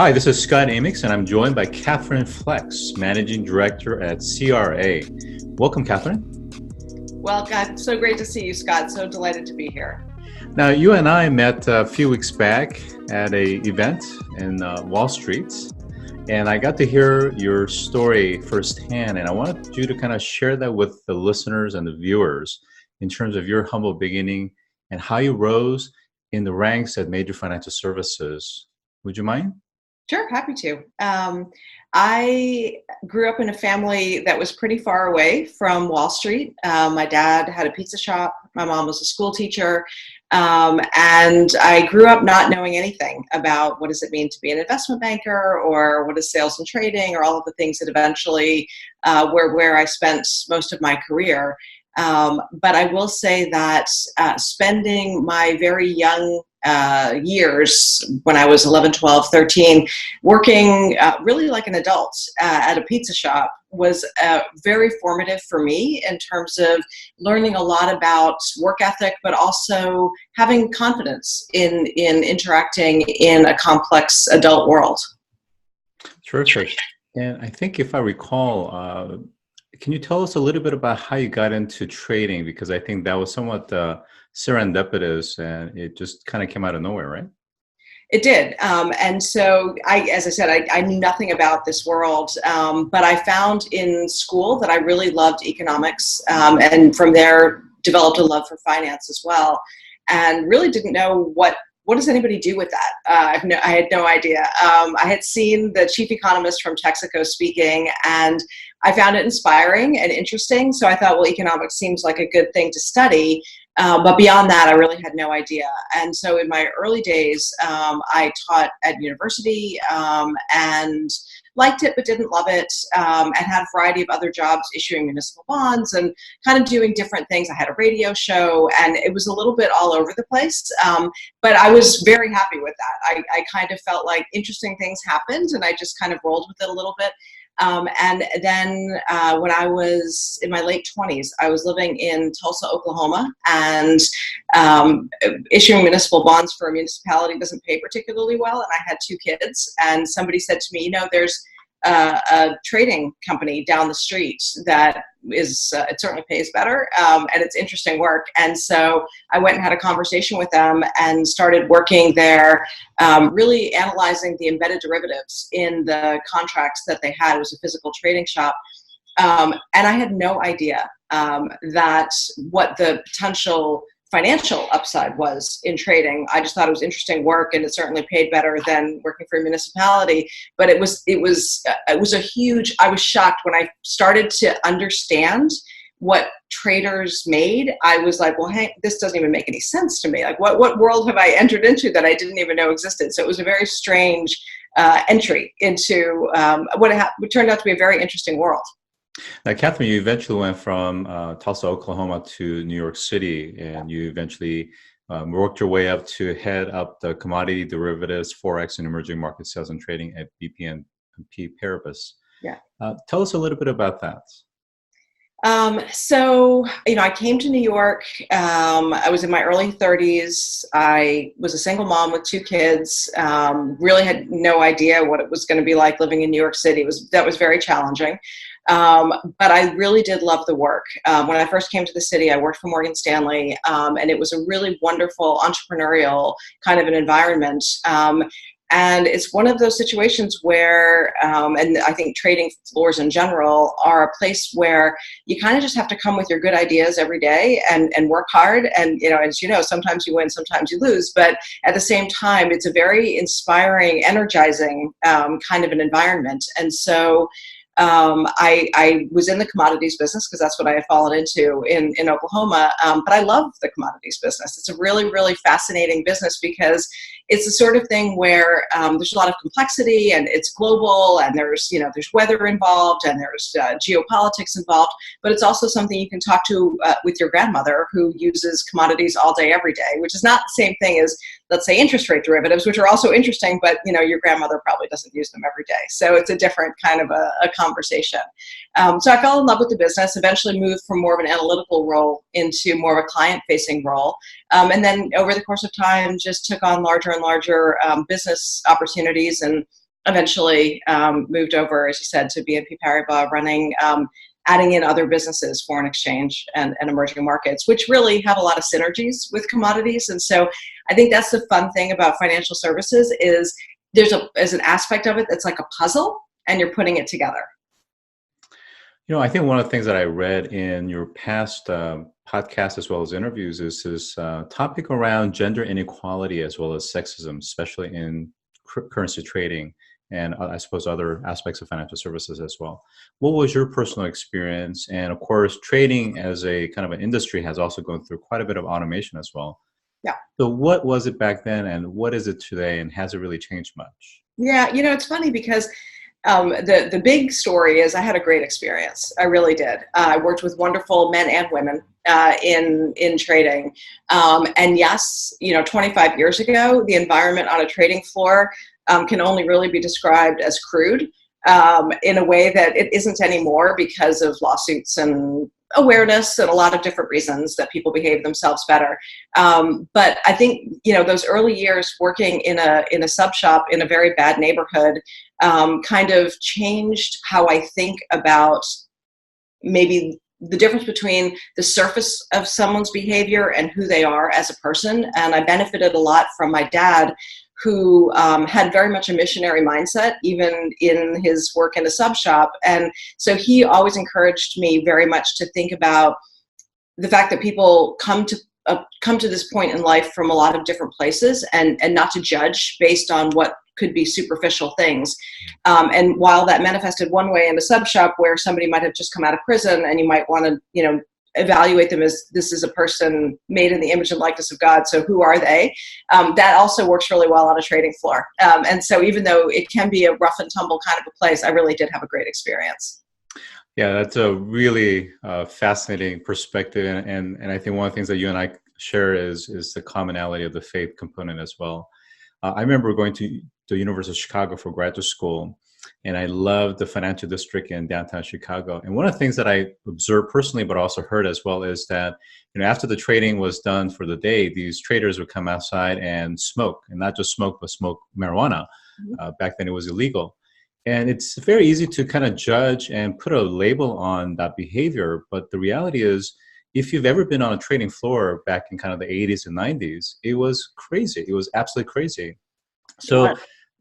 Hi, this is Scott Amyx, and I'm joined by Catherine Flax, Managing Director at CRA. Welcome, Catherine. Well, God, so great to see you, Scott. So delighted to be here. Now, you and I met a few weeks back at an event in Wall Street, and I got to hear your story firsthand, and I wanted you to kind of share that with the listeners and the viewers in terms of your humble beginning and how you rose in the ranks at major financial services. Would you mind? Sure, happy to. I grew up in a family that was pretty far away from Wall Street. My dad had a pizza shop. My mom was a school teacher. And I grew up not knowing anything about what does it mean to be an investment banker or what is sales and trading or all of the things that eventually were where I spent most of my career. But I will say that spending my very young years when I was 11, 12, 13, working really like an adult at a pizza shop was very formative for me in terms of learning a lot about work ethic, but also having confidence in interacting in a complex adult world. Terrific. And I think if I recall, can you tell us a little bit about how you got into trading? Because I think that was somewhat serendipitous and it just kind of came out of nowhere, right? It did. And so, as I said, I knew nothing about this world, but I found in school that I really loved economics, and from there developed a love for finance as well, and really didn't know what does anybody do with that? I had no idea. I had seen the chief economist from Texaco speaking, and I found it inspiring and interesting. So I thought, well, economics seems like a good thing to study. But beyond that, I really had no idea. And so in my early days, I taught at university and liked it but didn't love it, and had a variety of other jobs issuing municipal bonds and kind of doing different things. I had a radio show, and it was a little bit all over the place, but I was very happy with that. I kind of felt like interesting things happened, and I just kind of rolled with it a little bit. And then when I was in my late 20s, I was living in Tulsa, Oklahoma, and issuing municipal bonds for a municipality doesn't pay particularly well. And I had two kids, and somebody said to me, there's a trading company down the street that is, it certainly pays better, and it's interesting work. And so I went and had a conversation with them and started working there, really analyzing the embedded derivatives in the contracts that they had. It was a physical trading shop. And I had no idea that what the potential financial upside was in trading. I just thought it was interesting work, and it certainly paid better than working for a municipality. But it was a huge. I was shocked when I started to understand what traders made. I was like, well, hey, this doesn't even make any sense to me. Like, what world have I entered into that I didn't even know existed? So it was a very strange entry into what turned out to be a very interesting world. Now, Catherine, you eventually went from Tulsa, Oklahoma to New York City, and you eventually worked your way up to head up the commodity derivatives, Forex, and emerging market sales and trading at BNP Paribas. Yeah. Tell us a little bit about that. So, I came to New York. I was in my early 30s. I was a single mom with two kids. Really had no idea what it was going to be like living in New York City. That was very challenging. But I really did love the work. When I first came to the city, I worked for Morgan Stanley, and it was a really wonderful entrepreneurial kind of an environment. And it's one of those situations where, and I think trading floors in general are a place where you kind of just have to come with your good ideas every day and work hard. And, as you know, sometimes you win, sometimes you lose. But at the same time, it's a very inspiring, energizing kind of an environment. And so I was in the commodities business because that's what I had fallen into in Oklahoma. But I love the commodities business. It's a really, really fascinating business because it's the sort of thing where there's a lot of complexity, and it's global, and there's weather involved, and there's geopolitics involved. But it's also something you can talk to with your grandmother who uses commodities all day, every day, which is not the same thing as, let's say, interest rate derivatives, which are also interesting, but your grandmother probably doesn't use them every day. So it's a different kind of a conversation. So I fell in love with the business, eventually moved from more of an analytical role into more of a client-facing role. And then over the course of time, just took on larger and larger business opportunities and eventually moved over, as you said, to BNP Paribas, running, adding in other businesses, foreign exchange and emerging markets, which really have a lot of synergies with commodities. And so I think that's the fun thing about financial services is there's an aspect of it that's like a puzzle and you're putting it together. I think one of the things that I read in your past podcast as well as interviews is this topic around gender inequality as well as sexism, especially in currency trading and I suppose other aspects of financial services as well. What was your personal experience? And of course, trading as a kind of an industry has also gone through quite a bit of automation as well. Yeah. So what was it back then and what is it today, and has it really changed much? Yeah, it's funny because the big story is I had a great experience. I really did. I worked with wonderful men and women in trading. And yes, 25 years ago, the environment on a trading floor can only really be described as crude in a way that it isn't anymore because of lawsuits and awareness and a lot of different reasons that people behave themselves better. But I think, those early years working in a sub shop in a very bad neighborhood kind of changed how I think about maybe the difference between the surface of someone's behavior and who they are as a person. And I benefited a lot from my dad, who had very much a missionary mindset, even in his work in a sub shop. And so he always encouraged me very much to think about the fact that people come to this point in life from a lot of different places and not to judge based on what could be superficial things. And while that manifested one way in a sub shop where somebody might have just come out of prison and you might want to, evaluate them as this is a person made in the image and likeness of God, so who are they? That also works really well on a trading floor. And so even though it can be a rough and tumble kind of a place, I really did have a great experience. Yeah, that's a really fascinating perspective. And I think one of the things that you and I share is the commonality of the faith component as well. I remember going to the University of Chicago for graduate school, and I loved the financial district in downtown Chicago. And one of the things that I observed personally, but also heard as well, is that after the trading was done for the day, these traders would come outside and smoke, and not just smoke, but smoke marijuana. Back then, it was illegal. And it's very easy to kind of judge and put a label on that behavior. But the reality is, if you've ever been on a trading floor back in kind of the 80s and 90s, it was crazy. It was absolutely crazy. So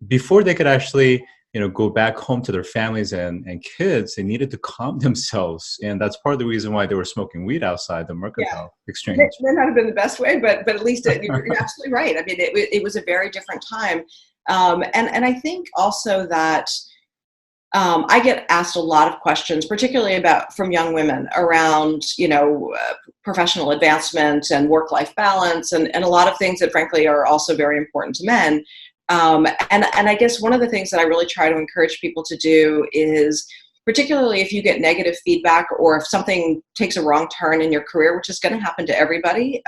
before they could actually go back home to their families and kids, they needed to calm themselves. And that's part of the reason why they were smoking weed outside the mercantile exchange. That may not have been the best way, but at least you're absolutely right. I mean, it was a very different time. And I think also that I get asked a lot of questions, particularly from young women around, professional advancement and work-life balance and a lot of things that frankly are also very important to men. And I guess one of the things that I really try to encourage people to do is, particularly if you get negative feedback or if something takes a wrong turn in your career, which is going to happen to everybody,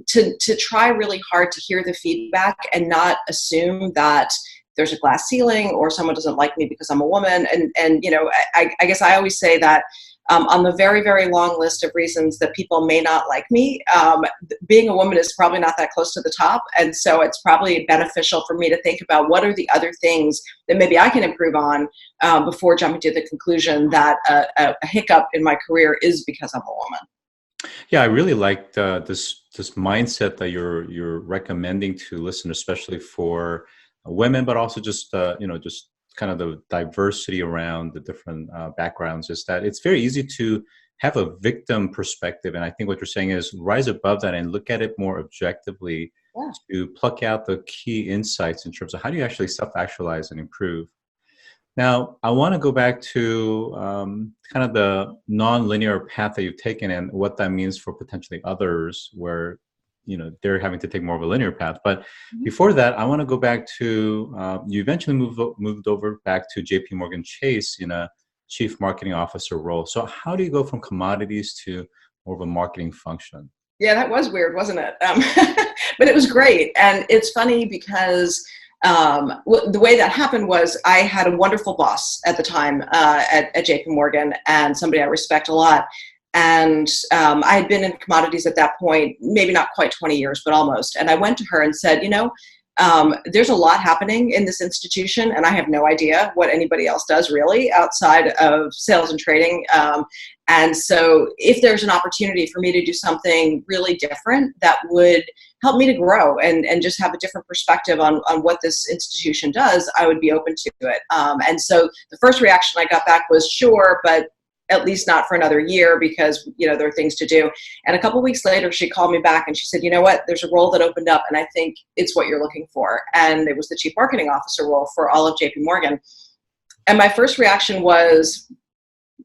to try really hard to hear the feedback and not assume that there's a glass ceiling or someone doesn't like me because I'm a woman. And I guess I always say that on the very, very long list of reasons that people may not like me, being a woman is probably not that close to the top. And so it's probably beneficial for me to think about what are the other things that maybe I can improve on before jumping to the conclusion that a hiccup in my career is because I'm a woman. Yeah, I really like this mindset that you're recommending to listeners, especially for women, but also just just kind of the diversity around the different backgrounds, is that it's very easy to have a victim perspective. And I think what you're saying is rise above that and look at it more objectively to pluck out the key insights in terms of how do you actually self-actualize and improve. Now, I want to go back to kind of the non-linear path that you've taken and what that means for potentially others where they're having to take more of a linear path. But before that, I want to go back to, you eventually moved over back to JPMorgan Chase in a chief marketing officer role. So how do you go from commodities to more of a marketing function? Yeah, that was weird, wasn't it? But it was great. And it's funny because the way that happened was I had a wonderful boss at the time at JPMorgan, and somebody I respect a lot. And I had been in commodities at that point, maybe not quite 20 years, but almost. And I went to her and said, There's a lot happening in this institution, and I have no idea what anybody else does really outside of sales and trading. And so if there's an opportunity for me to do something really different that would help me to grow and just have a different perspective on what this institution does, I would be open to it. And so the first reaction I got back was sure, but at least not for another year because, there are things to do. And a couple of weeks later, she called me back and she said, you know what, there's a role that opened up and I think it's what you're looking for. And it was the chief marketing officer role for all of JPMorgan. And my first reaction was,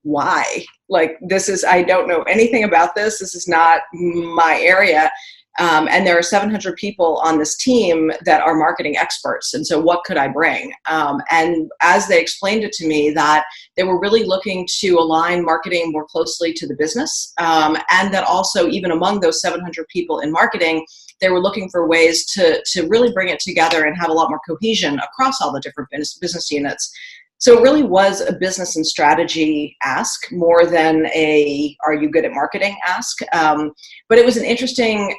why? Like, I don't know anything about this. This is not my area. And there are 700 people on this team that are marketing experts. And so what could I bring? And as they explained it to me, that they were really looking to align marketing more closely to the business. And that also, even among those 700 people in marketing, they were looking for ways to really bring it together and have a lot more cohesion across all the different business units. So it really was a business and strategy ask more than are you good at marketing ask. But it was an interesting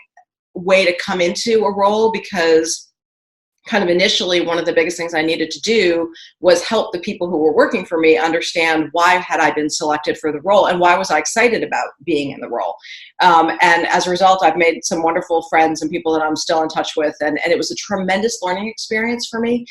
way to come into a role because kind of initially one of the biggest things I needed to do was help the people who were working for me understand why had I been selected for the role and why was I excited about being in the role. And as a result, I've made some wonderful friends and people that I'm still in touch with. And it was a tremendous learning experience for me.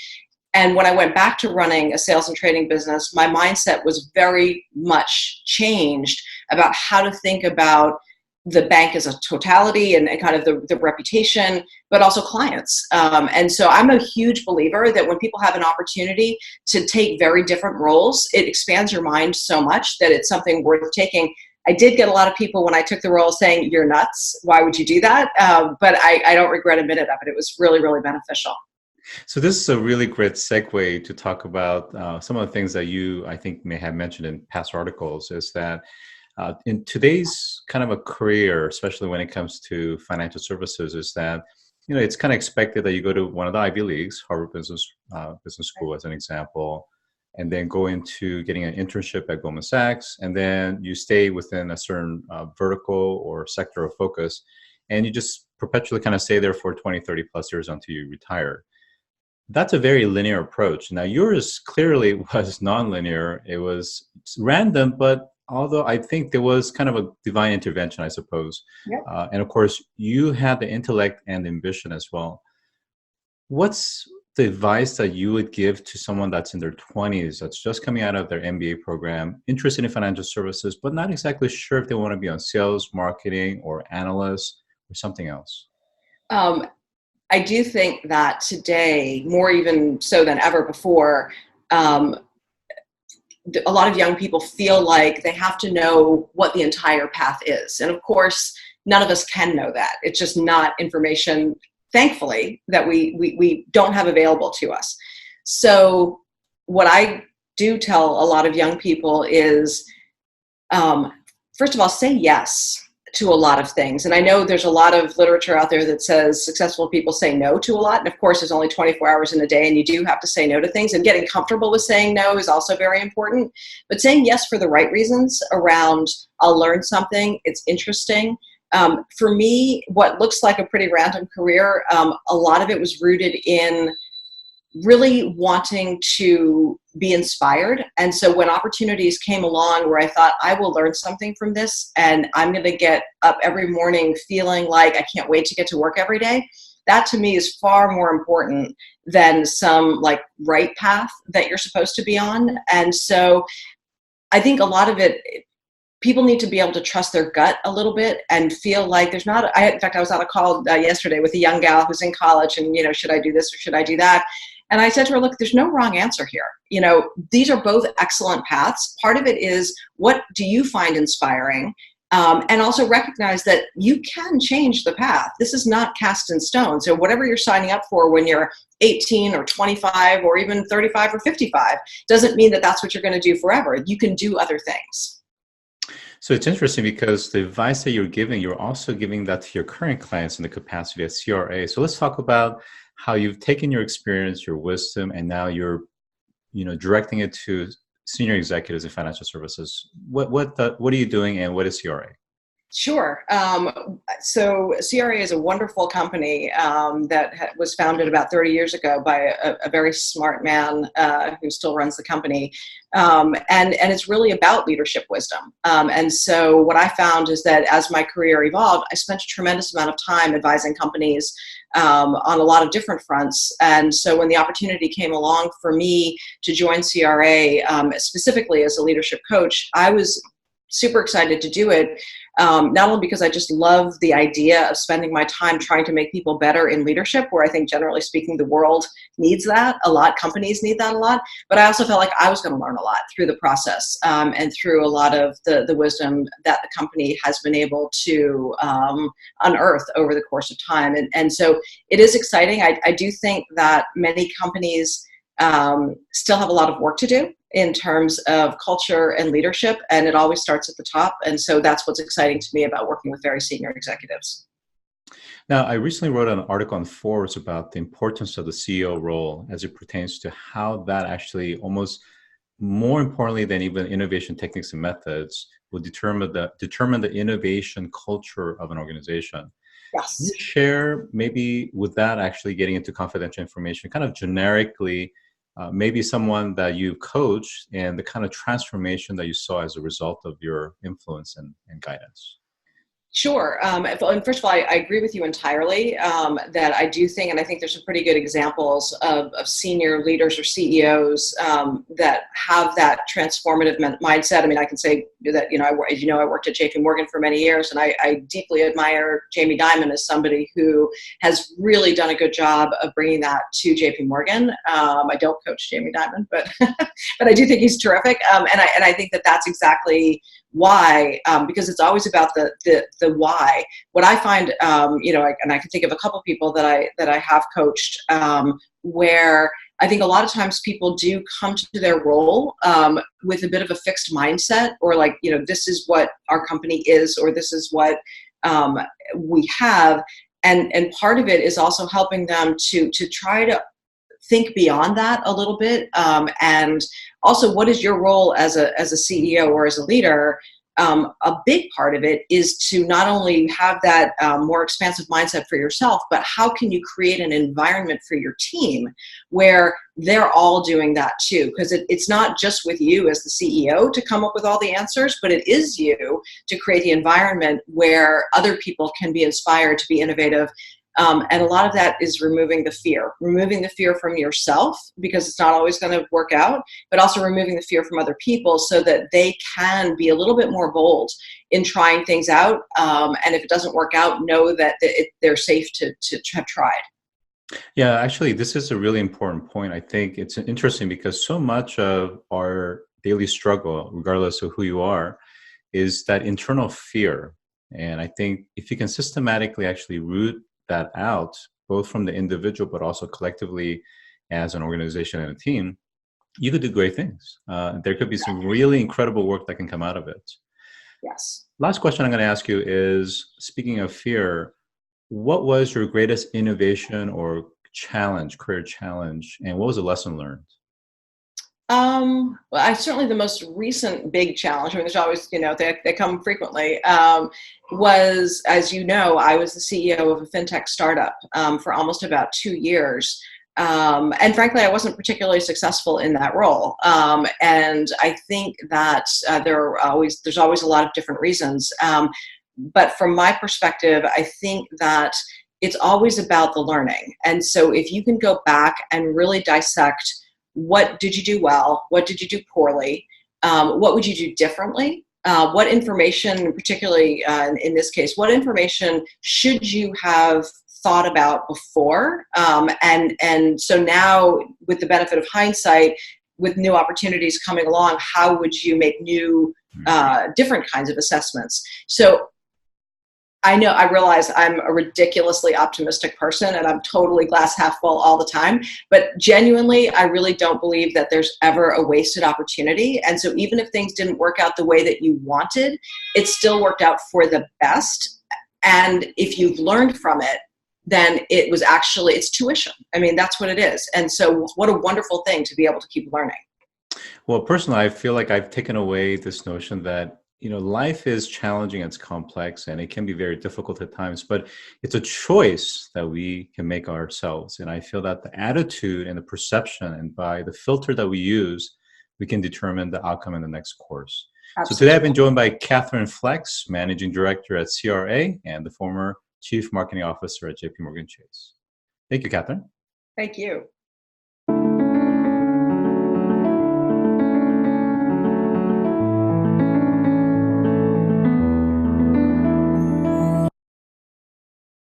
And when I went back to running a sales and trading business, my mindset was very much changed about how to think about the bank as a totality and kind of the reputation, but also clients. And so I'm a huge believer that when people have an opportunity to take very different roles, it expands your mind so much that it's something worth taking. I did get a lot of people when I took the role saying, you're nuts. Why would you do that? But I don't regret a minute of it. It was really, really beneficial. So this is a really great segue to talk about some of the things that you, I think, may have mentioned in past articles, is that in today's kind of a career, especially when it comes to financial services, is that, it's kind of expected that you go to one of the Ivy Leagues, Harvard Business School as an example, and then go into getting an internship at Goldman Sachs, and then you stay within a certain vertical or sector of focus, and you just perpetually kind of stay there for 20, 30 plus years until you retire. That's a very linear approach. Now, yours clearly was nonlinear. It was random, but although I think there was kind of a divine intervention, I suppose. Yep. And of course, you had the intellect and ambition as well. What's the advice that you would give to someone that's in their 20s, that's just coming out of their MBA program, interested in financial services, but not exactly sure if they want to be on sales, marketing, or analyst, or something else? I do think that today, more even so than ever before, a lot of young people feel like they have to know what the entire path is. And of course, none of us can know that. It's just not information, thankfully, that we don't have available to us. So what I do tell a lot of young people is, first of all, say yes to a lot of things. And I know there's a lot of literature out there that says successful people say no to a lot. And of course, there's only 24 hours in a day and you do have to say no to things. And getting comfortable with saying no is also very important. But saying yes for the right reasons around, I'll learn something, it's interesting. For me, what looks like a pretty random career, a lot of it was rooted in really wanting to be inspired. And so when opportunities came along where I thought, I will learn something from this and I'm going to get up every morning feeling like I can't wait to get to work every day, that to me is far more important than some like right path that you're supposed to be on. And so I think a lot of it, people need to be able to trust their gut a little bit and feel like there's not, in fact, I was on a call yesterday with a young gal who's in college and, should I do this or should I do that? And I said to her, look, there's no wrong answer here. These are both excellent paths. Part of it is, what do you find inspiring? And also recognize that you can change the path. This is not cast in stone. So whatever you're signing up for when you're 18 or 25 or even 35 or 55 doesn't mean that that's what you're going to do forever. You can do other things. So it's interesting because the advice that you're giving, you're also giving that to your current clients in the capacity as CRA. So let's talk about how you've taken your experience, your wisdom, and now you're, directing it to senior executives in financial services. What are you doing, and what is CRA? Sure. So CRA is a wonderful company that was founded about 30 years ago by a very smart man who still runs the company. And it's really about leadership wisdom. And so what I found is that as my career evolved, I spent a tremendous amount of time advising companies on a lot of different fronts. And so when the opportunity came along for me to join CRA, specifically as a leadership coach, I was super excited to do it. Not only because I just love the idea of spending my time trying to make people better in leadership, where I think generally speaking, the world needs that a lot, companies need that a lot, but I also felt like I was going to learn a lot through the process and through a lot of the wisdom that the company has been able to unearth over the course of time. And so it is exciting. I do think that many companies still have a lot of work to do in terms of culture and leadership, and it always starts at the top. And so that's what's exciting to me about working with very senior executives. Now, I recently wrote an article on Forbes about the importance of the CEO role as it pertains to how that actually, almost more importantly than even innovation techniques and methods, will determine the innovation culture of an organization. Can Yes. you share, maybe with that actually getting into confidential information, kind of generically, maybe someone that you coached and the kind of transformation that you saw as a result of your influence and guidance? Sure. And first of all, I agree with you entirely that I do think, and I think there's some pretty good examples of senior leaders or CEOs that have that transformative mindset. I mean, I can say that, as you know, I worked at JPMorgan for many years, and I deeply admire Jamie Dimon as somebody who has really done a good job of bringing that to JPMorgan. I don't coach Jamie Dimon, but but I do think he's terrific. And I think that that's exactly why, because it's always about the why. What I find, and I can think of a couple people that I have coached, where I think a lot of times people do come to their role with a bit of a fixed mindset, or like, this is what our company is, or this is what we have, and part of it is also helping them to try to think beyond that a little bit, and also, what is your role as a CEO or as a leader? A big part of it is to not only have that more expansive mindset for yourself, but how can you create an environment for your team where they're all doing that too? Because it's not just with you as the CEO to come up with all the answers, but it is you to create the environment where other people can be inspired to be innovative. And a lot of that is removing the fear from yourself, because it's not always going to work out, but also removing the fear from other people so that they can be a little bit more bold in trying things out. And if it doesn't work out, know that they're safe to have tried. Yeah, actually, this is a really important point. I think it's interesting because so much of our daily struggle, regardless of who you are, is that internal fear. And I think if you can systematically actually root that out, both from the individual, but also collectively as an organization and a team, you could do great things. There could be some really incredible work that can come out of it. Yes. Last question I'm going to ask you is, speaking of fear, what was your greatest innovation or challenge, career challenge, and what was the lesson learned? Well, certainly the most recent big challenge, I mean, there's always, they come frequently, was, as you know, I was the CEO of a fintech startup for almost about 2 years. And frankly, I wasn't particularly successful in that role. And I think that there's always a lot of different reasons. But from my perspective, I think that it's always about the learning. And so if you can go back and really dissect, what did you do well? What did you do poorly? What would you do differently? What information, particularly in this case, what information should you have thought about before? And so now, with the benefit of hindsight, with new opportunities coming along, how would you make new, different kinds of assessments? So I realize I'm a ridiculously optimistic person and I'm totally glass half full all the time, but genuinely, I really don't believe that there's ever a wasted opportunity. And so even if things didn't work out the way that you wanted, it still worked out for the best. And if you've learned from it, then it's tuition. I mean, that's what it is. And so what a wonderful thing to be able to keep learning. Well, personally, I feel like I've taken away this notion that life is challenging, it's complex, and it can be very difficult at times, but it's a choice that we can make ourselves. And I feel that the attitude and the perception, and by the filter that we use, we can determine the outcome in the next course. So today I've been joined by Catherine Flax, Managing Director at CRA and the former Chief Marketing Officer at JPMorgan Chase. Thank you, Catherine. Thank you.